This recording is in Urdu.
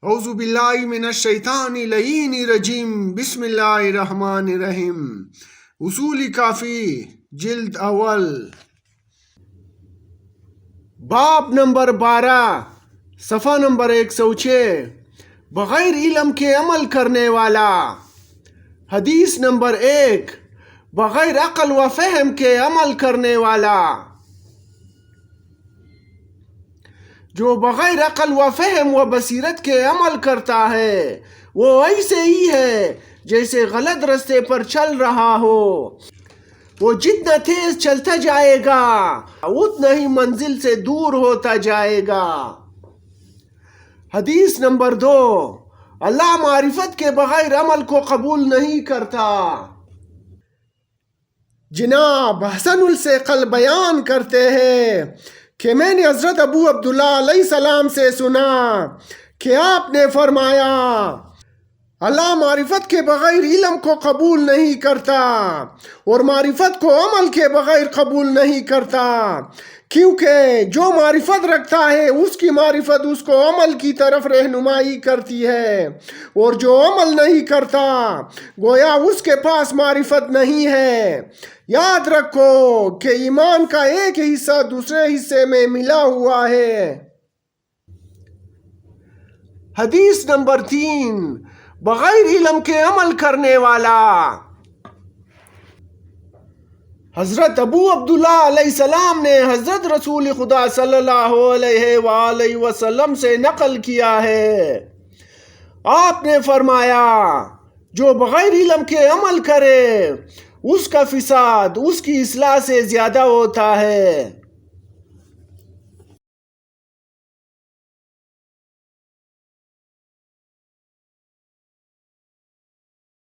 اعوذ باللہ من الشیطان اللعین الرجیم بسم اللہ الرحمن الرحیم۔ اصول کافی جلد اول، باب نمبر 12، صفحہ نمبر 106، بغیر علم کے عمل کرنے والا۔ حدیث نمبر 1، بغیر عقل و فہم کے عمل کرنے والا۔ جو بغیر عقل و فہم و بصیرت کے عمل کرتا ہے وہ ایسے ہی ہے جیسے غلط رستے پر چل رہا ہو۔ وہ جتنا تیز چلتا جائے گا اتنا ہی منزل سے دور ہوتا جائے گا۔ حدیث نمبر 2، اللہ معرفت کے بغیر عمل کو قبول نہیں کرتا۔ جناب حسن الثقل بیان کرتے ہیں کہ میں نے حضرت ابو عبداللہ علیہ السلام سے سنا کہ آپ نے فرمایا، اللہ معرفت کے بغیر علم کو قبول نہیں کرتا اور معرفت کو عمل کے بغیر قبول نہیں کرتا، کیونکہ جو معرفت رکھتا ہے اس کی معرفت اس کو عمل کی طرف رہنمائی کرتی ہے، اور جو عمل نہیں کرتا گویا اس کے پاس معرفت نہیں ہے۔ یاد رکھو کہ ایمان کا ایک حصہ دوسرے حصے میں ملا ہوا ہے۔ حدیث نمبر 3، بغیر علم کے عمل کرنے والا۔ حضرت ابو عبداللہ علیہ السلام نے حضرت رسول خدا صلی اللہ علیہ وآلہ وسلم سے نقل کیا ہے، آپ نے فرمایا، جو بغیر علم کے عمل کرے اس کا فساد اس کی اصلاح سے زیادہ ہوتا ہے۔